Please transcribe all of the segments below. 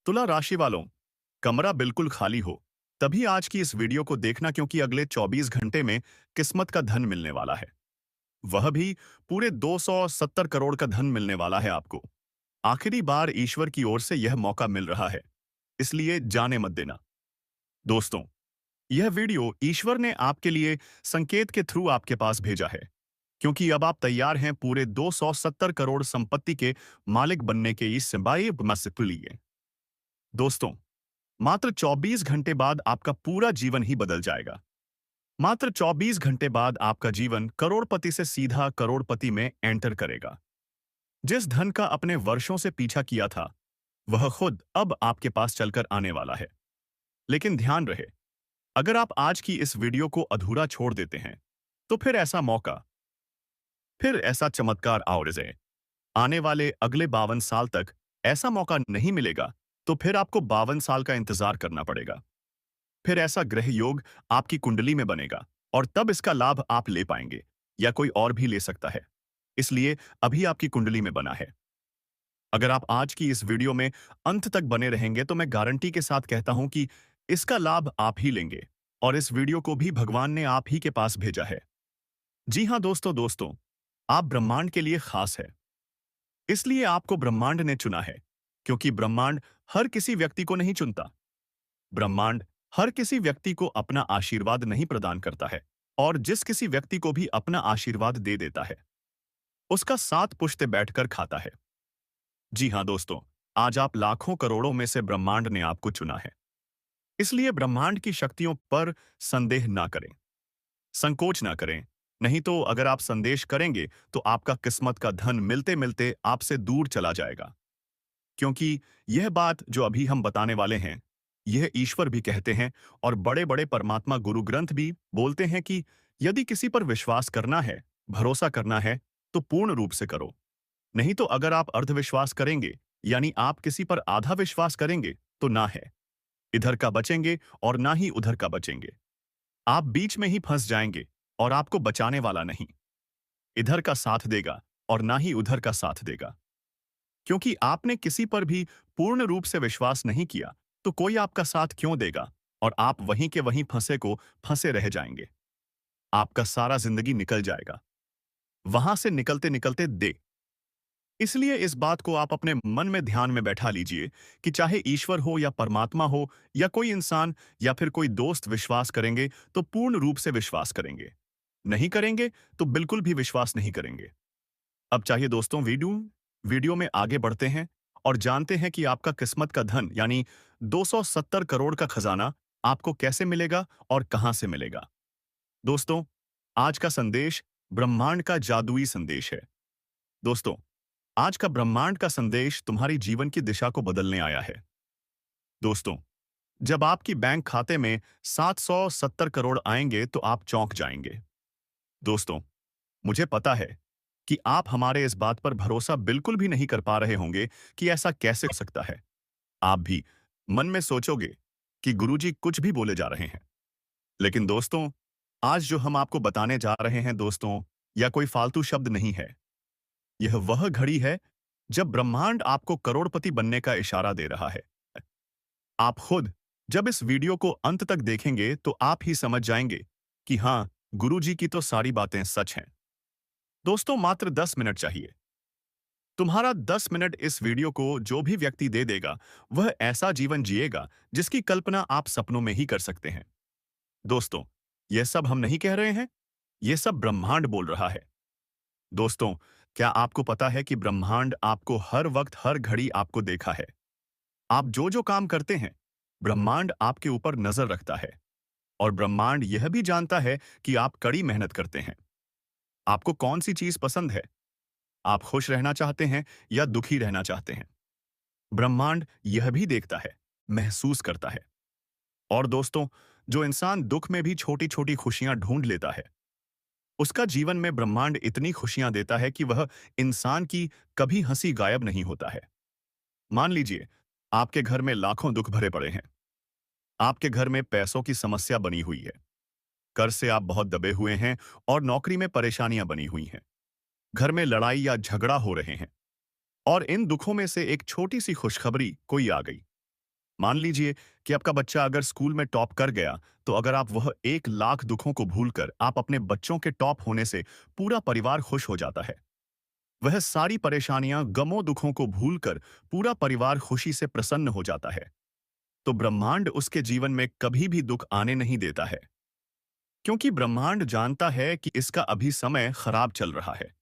तुला राशि वालों, कमरा बिल्कुल खाली हो तभी आज की इस वीडियो को देखना, क्योंकि अगले 24 घंटे में किस्मत का धन मिलने वाला है। वह भी पूरे 270 करोड़ का धन मिलने वाला है आपको। आखिरी बार ईश्वर की ओर से यह मौका मिल रहा है, इसलिए जाने मत देना। दोस्तों, यह वीडियो ईश्वर ने आपके लिए संकेत के थ्रू आपके पास भेजा है, क्योंकि अब आप तैयार हैं पूरे 270 करोड़ संपत्ति के मालिक बनने के इस बाई मस्क के लिए। दोस्तों, मात्र 24 घंटे बाद आपका पूरा जीवन ही बदल जाएगा। मात्र 24 घंटे बाद आपका जीवन करोड़पति से सीधा करोड़पति में एंटर करेगा। जिस धन का अपने वर्षों से पीछा किया था, वह खुद अब आपके पास चलकर आने वाला है। लेकिन ध्यान रहे, अगर आप आज की इस वीडियो को अधूरा छोड़ देते हैं, तो फिर ऐसा चमत्कार और से आने वाले अगले 52 साल तक ऐसा मौका नहीं मिलेगा, तो फिर आपको 52 साल का इंतजार करना पड़ेगा। फिर ऐसा ग्रह योग आपकी कुंडली में बनेगा और तब इसका लाभ आप ले पाएंगे, या कोई और भी ले सकता है। इसलिए अभी आपकी कुंडली में बना है। अगर आप आज की इस वीडियो में अंत तक बने रहेंगे, तो मैं गारंटी के साथ कहता हूं कि इसका लाभ आप ही लेंगे, और इस वीडियो को भी भगवान ने आप ही के पास भेजा है। जी हां दोस्तों, आप ब्रह्मांड के लिए खास है। इसलिए आपको ब्रह्मांड ने चुना है, क्योंकि ब्रह्मांड हर किसी व्यक्ति को नहीं चुनता। ब्रह्मांड हर किसी व्यक्ति को अपना आशीर्वाद नहीं प्रदान करता है, और जिस किसी व्यक्ति को भी अपना आशीर्वाद दे देता है, उसका 7 पुश्ते बैठकर खाता है। जी हां दोस्तों, आज आप लाखों करोड़ों में से ब्रह्मांड ने आपको चुना है। इसलिए ब्रह्मांड की शक्तियों पर संदेह ना करें, संकोच ना करें। नहीं तो अगर आप संदेश करेंगे, तो आपका किस्मत का धन मिलते मिलते आपसे दूर चला जाएगा। क्योंकि यह बात जो अभी हम बताने वाले हैं, यह ईश्वर भी कहते हैं, और बड़े बड़े परमात्मा गुरु ग्रंथ भी बोलते हैं कि यदि किसी पर विश्वास करना है, भरोसा करना है, तो पूर्ण रूप से करो। नहीं तो अगर आप अर्धविश्वास करेंगे, यानी आप किसी पर आधा विश्वास करेंगे, तो ना है इधर का बचेंगे और ना ही उधर का बचेंगे। आप बीच में ही फंस जाएंगे, और आपको बचाने वाला नहीं इधर का साथ देगा और ना ही उधर का साथ देगा। क्योंकि आपने किसी पर भी पूर्ण रूप से विश्वास नहीं किया, तो कोई आपका साथ क्यों देगा, और आप वहीं के वहीं फंसे रह जाएंगे। आपका सारा जिंदगी निकल जाएगा, वहां से निकलते निकलते दे। इसलिए इस बात को आप अपने मन में ध्यान में बैठा लीजिए कि चाहे ईश्वर हो या परमात्मा हो या कोई इंसान या फिर कोई दोस्त, विश्वास करेंगे तो पूर्ण रूप से विश्वास करेंगे, नहीं करेंगे तो बिल्कुल भी विश्वास नहीं करेंगे। अब चाहिए दोस्तों, वीडियो में आगे बढ़ते हैं और जानते हैं कि आपका किस्मत का धन यानी 270 करोड़ का खजाना आपको कैसे मिलेगा और कहां से मिलेगा। दोस्तों, आज का संदेश ब्रह्मांड का जादुई संदेश है। दोस्तों, आज का ब्रह्मांड का संदेश तुम्हारी जीवन की दिशा को बदलने आया है। दोस्तों, जब आपकी बैंक खाते में 770 करोड़ आएंगे, तो आप चौंक जाएंगे। दोस्तों, मुझे पता है कि आप हमारे इस बात पर भरोसा बिल्कुल भी नहीं कर पा रहे होंगे कि ऐसा कैसे हो सकता है। आप भी मन में सोचोगे कि गुरुजी कुछ भी बोले जा रहे हैं। लेकिन दोस्तों, आज जो हम आपको बताने जा रहे हैं दोस्तों, यह कोई फालतू शब्द नहीं है। यह वह घड़ी है जब ब्रह्मांड आपको करोड़पति बनने का इशारा दे रहा है। आप खुद जब इस वीडियो को अंत तक देखेंगे, तो आप ही समझ जाएंगे कि हाँ, गुरुजी की तो सारी बातें सच हैं। दोस्तों, मात्र 10 मिनट चाहिए। तुम्हारा 10 मिनट इस वीडियो को जो भी व्यक्ति दे देगा, वह ऐसा जीवन जिएगा जिसकी कल्पना आप सपनों में ही कर सकते हैं। दोस्तों, यह सब हम नहीं कह रहे हैं, यह सब ब्रह्मांड बोल रहा है। दोस्तों, क्या आपको पता है कि ब्रह्मांड आपको हर वक्त हर घड़ी आपको देखा है। आप जो जो काम करते हैं, ब्रह्मांड आपके ऊपर नजर रखता है, और ब्रह्मांड यह भी जानता है कि आप कड़ी मेहनत करते हैं। आपको कौन सी चीज पसंद है? आप खुश रहना चाहते हैं या दुखी रहना चाहते हैं? ब्रह्मांड यह भी देखता है, महसूस करता है। और दोस्तों, जो इंसान दुख में भी छोटी छोटी खुशियां ढूंढ लेता है, उसका जीवन में ब्रह्मांड इतनी खुशियां देता है कि वह इंसान की कभी हंसी गायब नहीं होता है। मान लीजिए, आपके घर में लाखों दुख भरे पड़े हैं। आपके घर में पैसों की समस्या बनी हुई है, कर्ज से आप बहुत दबे हुए हैं, और नौकरी में परेशानियां बनी हुई हैं। घर में लड़ाई या झगड़ा हो रहे हैं, और इन दुखों में से एक छोटी सी खुशखबरी कोई आ गई। मान लीजिए कि आपका बच्चा अगर स्कूल में टॉप कर गया, तो अगर आप वह 1 लाख दुखों को भूलकर आप अपने बच्चों के टॉप होने से पूरा परिवार खुश हो जाता है। वह सारी परेशानियां, गमों, दुखों को भूलकर पूरा परिवार खुशी से प्रसन्न हो जाता है। तो ब्रह्मांड उसके जीवन में कभी भी दुख आने नहीं देता है, क्योंकि ब्रह्मांड जानता है कि इसका अभी समय खराब चल रहा है।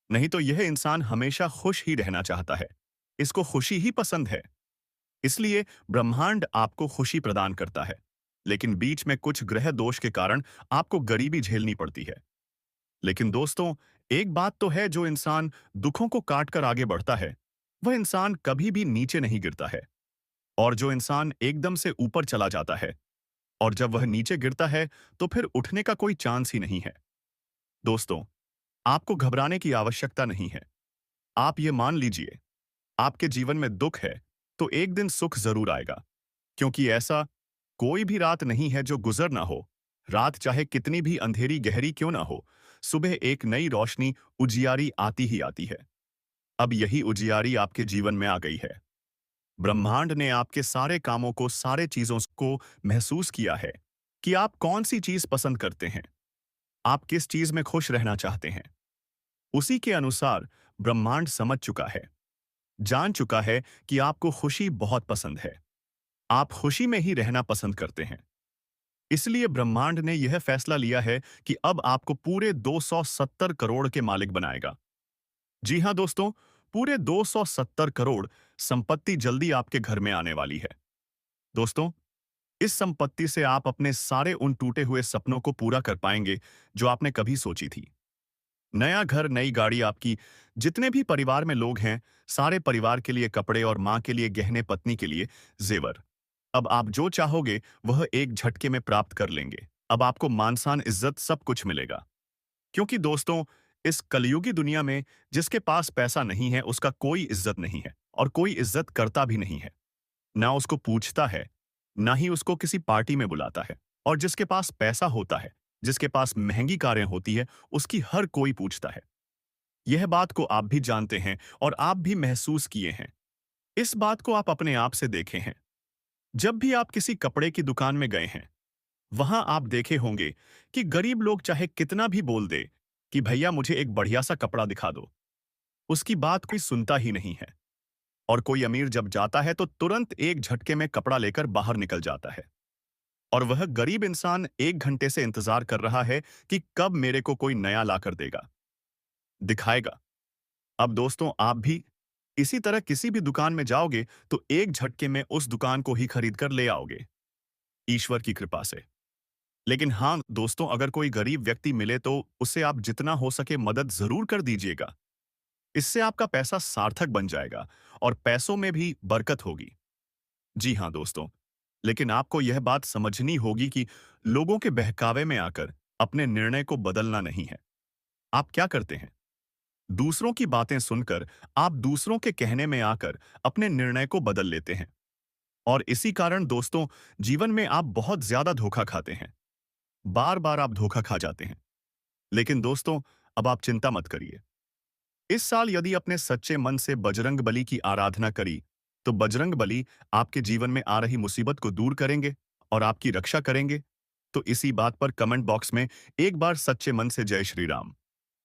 नहीं तो यह इंसान हमेशा खुश ही रहना चाहता है। इसको खुशी ही पसंद है। इसलिए ब्रह्मांड आपको खुशी प्रदान करता है, लेकिन बीच में कुछ ग्रह दोष के कारण आपको गरीबी झेलनी पड़ती है। लेकिन दोस्तों, एक बात तो है, जो इंसान दुखों को काट कर आगे बढ़ता है, वह इंसान कभी भी नीचे नहीं गिरता है। और जो इंसान एकदम से ऊपर चला जाता है और जब वह नीचे गिरता है, तो फिर उठने का कोई चांस ही नहीं है। दोस्तों, आपको घबराने की आवश्यकता नहीं है। आप ये मान लीजिए, आपके जीवन में दुख है, तो एक दिन सुख जरूर आएगा। क्योंकि ऐसा कोई भी रात नहीं है जो गुजर ना हो। रात चाहे कितनी भी अंधेरी गहरी क्यों ना हो, सुबह एक नई रोशनी, उजियारी आती ही आती है। अब यही उजियारी आपके जीवन में आ गई है। ब्रह्मांड ने आपके सारे कामों को, सारे चीजों को महसूस किया है कि आप कौन सी चीज पसंद करते हैं, आप किस चीज में खुश रहना चाहते हैं। उसी के अनुसार ब्रह्मांड समझ चुका है, जान चुका है कि आपको खुशी बहुत पसंद है। आप खुशी में ही रहना पसंद करते हैं। इसलिए ब्रह्मांड ने यह फैसला लिया है कि अब आपको पूरे 270 करोड़ के मालिक बनाएगा। जी हां दोस्तों, पूरे 270 करोड़ संपत्ति जल्दी आपके घर में आने वाली है। दोस्तों, इस संपत्ति से आप अपने सारे उन टूटे हुए सपनों को पूरा कर पाएंगे जो आपने कभी सोची थी। नया घर, नई गाड़ी, आपकी जितने भी परिवार में लोग हैं, सारे परिवार के लिए कपड़े और मां के लिए गहने, पत्नी के लिए जेवर। अब आप जो चाहोगे वह एक झटके में प्राप्त कर लेंगे। अब आपको मान सम्मान, इज्जत, सब कुछ मिलेगा। क्योंकि दोस्तों, इस कलयुगी दुनिया में जिसके पास पैसा नहीं है, उसका कोई इज्जत नहीं है और कोई इज्जत करता भी नहीं है। ना उसको पूछता है, ना ही उसको किसी पार्टी में बुलाता है। और जिसके पास पैसा होता है, जिसके पास महंगी कारें होती है, उसकी हर कोई पूछता है। यह बात को आप भी जानते हैं और आप भी महसूस किए हैं। इस बात को आप अपने आप से देखे हैं। जब भी आप किसी कपड़े की दुकान में गए हैं, वहां आप देखे होंगे कि गरीब लोग चाहे कितना भी बोल दे कि भैया मुझे एक बढ़िया सा कपड़ा दिखा दो, उसकी बात कोई सुनता ही नहीं है। और कोई अमीर जब जाता है तो तुरंत एक झटके में कपड़ा लेकर बाहर निकल जाता है। और वह गरीब इंसान 1 घंटे से इंतजार कर रहा है कि कब मेरे को कोई नया लाकर देगा, दिखाएगा। अब दोस्तों, आप भी इसी तरह किसी भी दुकान में जाओगे तो एक झटके में उस दुकान को ही खरीद कर ले आओगे, ईश्वर की कृपा से। लेकिन हाँ दोस्तों, अगर कोई गरीब व्यक्ति मिले तो उसे आप जितना हो सके मदद जरूर कर दीजिएगा। इससे आपका पैसा सार्थक बन जाएगा और पैसों में भी बरकत होगी। जी हाँ दोस्तों, लेकिन आपको यह बात समझनी होगी कि लोगों के बहकावे में आकर अपने निर्णय को बदलना नहीं है। आप क्या करते हैं? दूसरों की बातें सुनकर आप दूसरों के कहने में आकर अपने निर्णय को बदल लेते हैं। और इसी कारण दोस्तों, जीवन में आप बहुत ज्यादा धोखा खाते हैं। बार बार आप धोखा खा जाते हैं। लेकिन दोस्तों, अब आप चिंता मत करिए। इस साल यदि अपने सच्चे मन से बजरंग बली की आराधना करी, तो बजरंग बली आपके जीवन में आ रही मुसीबत को दूर करेंगे और आपकी रक्षा करेंगे। तो इसी बात पर कमेंट बॉक्स में एक बार सच्चे मन से जय श्री राम,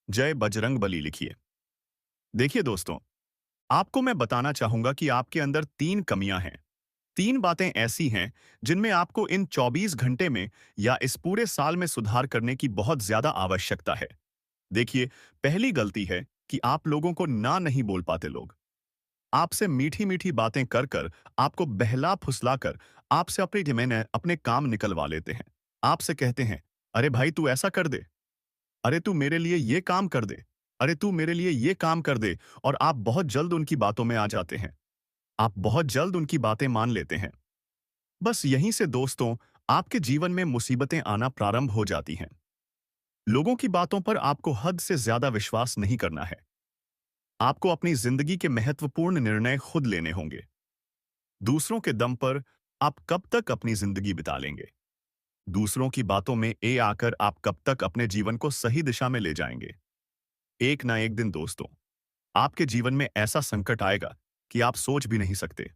जय बजरंग बली लिखिए। देखिए दोस्तों, आपको मैं बताना चाहूंगा कि आपके अंदर 3 कमियां हैं। 3 बातें ऐसी हैं जिनमें आपको इन 24 घंटे में या इस पूरे साल में सुधार करने की बहुत ज्यादा आवश्यकता है। देखिए, पहली गलती है कि आप लोगों को ना नहीं बोल पाते। लोग आपसे मीठी मीठी बातें कर कर, आपको बहला फुसला कर, आपसे अपनी डिमांड, अपने काम निकलवा लेते हैं। आपसे कहते हैं, अरे भाई तू ऐसा कर दे, अरे तू मेरे लिए ये काम कर दे, अरे तू मेरे लिए ये काम कर दे। और आप बहुत जल्द उनकी बातों में आ जाते हैं। आप बहुत जल्द उनकी बातें मान लेते हैं। बस यहीं से दोस्तों, आपके जीवन में मुसीबतें आना प्रारंभ हो जाती हैं। लोगों की बातों पर आपको हद से ज्यादा विश्वास नहीं करना है। आपको अपनी जिंदगी के महत्वपूर्ण निर्णय खुद लेने होंगे। दूसरों के दम पर आप कब तक अपनी जिंदगी बिता लेंगे? दूसरों की बातों में आकर आप कब तक अपने जीवन को सही दिशा में ले जाएंगे? एक ना एक दिन दोस्तों, आपके जीवन में ऐसा संकट आएगा कि आप सोच भी नहीं सकते।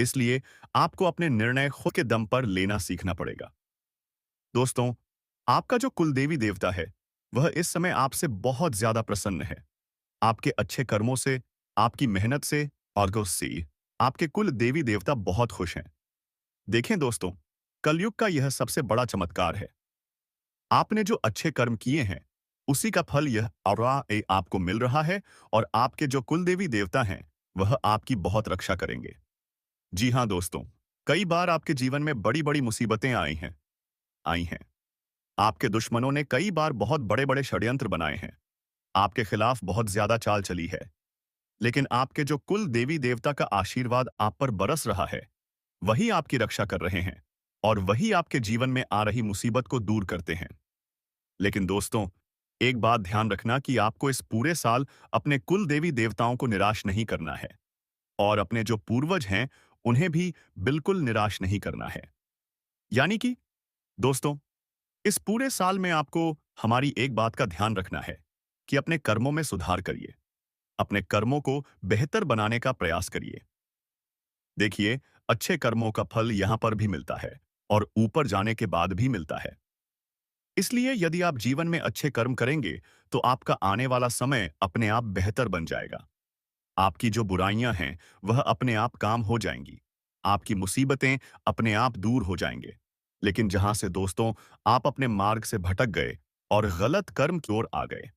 इसलिए आपको अपने निर्णय खुद के दम पर लेना सीखना पड़ेगा। दोस्तों, आपका जो कुलदेवी देवता है, वह इस समय आपसे बहुत ज्यादा प्रसन्न है। आपके अच्छे कर्मों से, आपकी मेहनत से और उससे आपके कुल देवी देवता बहुत खुश हैं। देखें दोस्तों, कलयुग का यह सबसे बड़ा चमत्कार है। आपने जो अच्छे कर्म किए हैं, उसी का फल यह आपको मिल रहा है और आपके जो कुलदेवी देवता हैं, वह आपकी बहुत रक्षा करेंगे। जी हाँ दोस्तों, कई बार आपके जीवन में बड़ी-बड़ी मुसीबतें आई हैं। आपके दुश्मनों ने कई बार बहुत बड़े-बड़े षड्यंत्र बनाए हैं। आपके खिलाफ बहुत ज्यादा चाल चली है। लेकिन आपके जो कुल देवी देवता का आशीर्वाद आप पर बरस रहा है, वही आपकी रक्षा कर रहे हैं और वही आपके जीवन में आ रही मुसीबत को दूर करते हैं। लेकिन दोस्तों, एक बात ध्यान रखना कि आपको इस पूरे साल अपने कुल देवी देवताओं को निराश नहीं करना है और अपने जो पूर्वज हैं, उन्हें भी बिल्कुल निराश नहीं करना है। यानी कि दोस्तों, इस पूरे साल में आपको हमारी एक बात का ध्यान रखना है कि अपने कर्मों में सुधार करिए। अपने कर्मों को बेहतर बनाने का प्रयास करिए। देखिए, अच्छे कर्मों का फल यहां पर भी मिलता है और ऊपर जाने के बाद भी मिलता है। इसलिए यदि आप जीवन में अच्छे कर्म करेंगे, तो आपका आने वाला समय अपने आप बेहतर बन जाएगा। आपकी जो बुराइयां हैं, वह अपने आप काम हो जाएंगी। आपकी मुसीबतें अपने आप दूर हो जाएंगे। लेकिन जहां से दोस्तों, आप अपने मार्ग से भटक गए और गलत कर्म की ओर आ गए।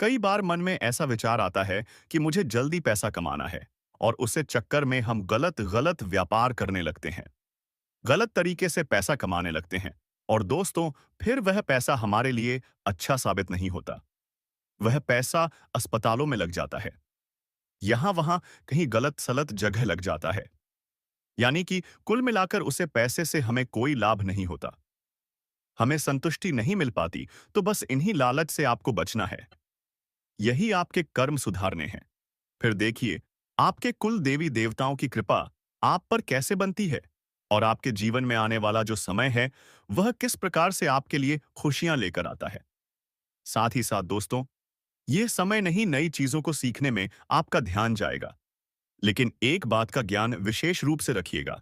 कई बार मन में ऐसा विचार आता है कि मुझे जल्दी पैसा कमाना है और उसे चक्कर में हम गलत गलत व्यापार करने लगते हैं, गलत तरीके से पैसा कमाने लगते हैं और दोस्तों, फिर वह पैसा हमारे लिए अच्छा साबित नहीं होता। वह पैसा अस्पतालों में लग जाता है, यहां वहां कहीं गलत सलत जगह लग जाता है। यानी कि कुल मिलाकर उसे पैसे से हमें कोई लाभ नहीं होता, हमें संतुष्टि नहीं मिल पाती। तो बस इन्हीं लालच से आपको बचना है। यही आपके कर्म सुधारने हैं। फिर देखिए, आपके कुल देवी देवताओं की कृपा आप पर कैसे बनती है और आपके जीवन में आने वाला जो समय है, वह किस प्रकार से आपके लिए खुशियां लेकर आता है। साथ ही साथ दोस्तों, यह समय नहीं नई चीजों को सीखने में आपका ध्यान जाएगा। लेकिन एक बात का ज्ञान विशेष रूप से रखिएगा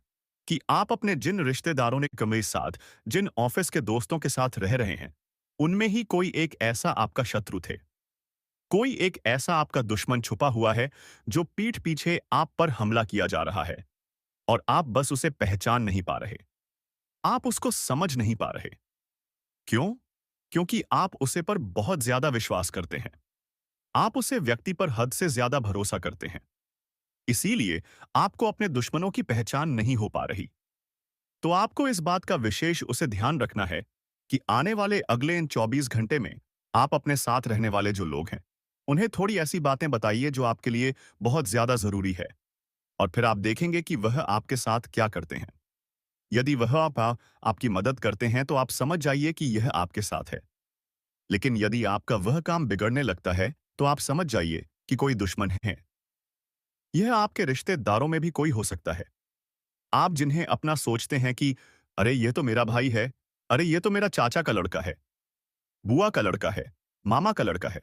कि आप अपने जिन रिश्तेदारों ने कमे साथ, जिन ऑफिस के दोस्तों के साथ रह रहे हैं, उनमें ही कोई एक ऐसा आपका शत्रु थे। कोई एक ऐसा आपका दुश्मन छुपा हुआ है जो पीठ पीछे आप पर हमला किया जा रहा है और आप बस उसे पहचान नहीं पा रहे। आप उसको समझ नहीं पा रहे। क्यों? क्योंकि आप उसे पर बहुत ज्यादा विश्वास करते हैं। आप उसे व्यक्ति पर हद से ज्यादा भरोसा करते हैं। इसीलिए आपको अपने दुश्मनों की पहचान नहीं हो पा रही। तो आपको इस बात का विशेष उसे ध्यान रखना है कि आने वाले अगले इन 24 घंटे में आप अपने साथ रहने वाले जो लोग हैं, उन्हें थोड़ी ऐसी बातें बताइए जो आपके लिए बहुत ज्यादा जरूरी है और फिर आप देखेंगे कि वह आपके साथ क्या करते हैं। यदि वह आपकी मदद करते हैं तो आप समझ जाइए कि यह आपके साथ है। लेकिन यदि आपका वह काम बिगड़ने लगता है तो आप समझ जाइए कि कोई दुश्मन है। यह आपके रिश्तेदारों में भी कोई हो सकता है। आप जिन्हें अपना सोचते हैं कि अरे ये तो मेरा भाई है, अरे ये तो मेरा चाचा का लड़का है, बुआ का लड़का है, मामा का लड़का है।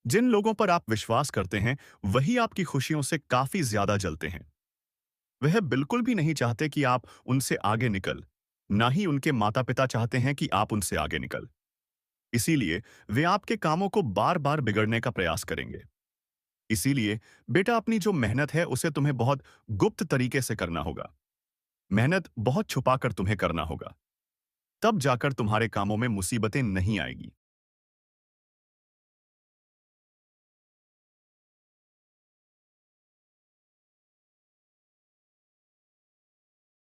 जिन लोगों पर आप विश्वास करते हैं, वही आपकी खुशियों से काफी ज्यादा जलते हैं। वह बिल्कुल भी नहीं चाहते कि आप उनसे आगे निकल, ना ही उनके माता-पिता चाहते हैं कि आप उनसे आगे निकल। इसीलिए वे आपके कामों को बार-बार बिगड़ने का प्रयास करेंगे। इसीलिए बेटा, अपनी जो मेहनत है उसे तुम्हें बहुत गुप्त तरीके से करना होगा। मेहनत बहुत छुपाकर तुम्हें करना होगा। तब जाकर तुम्हारे कामों में मुसीबतें नहीं आएगी।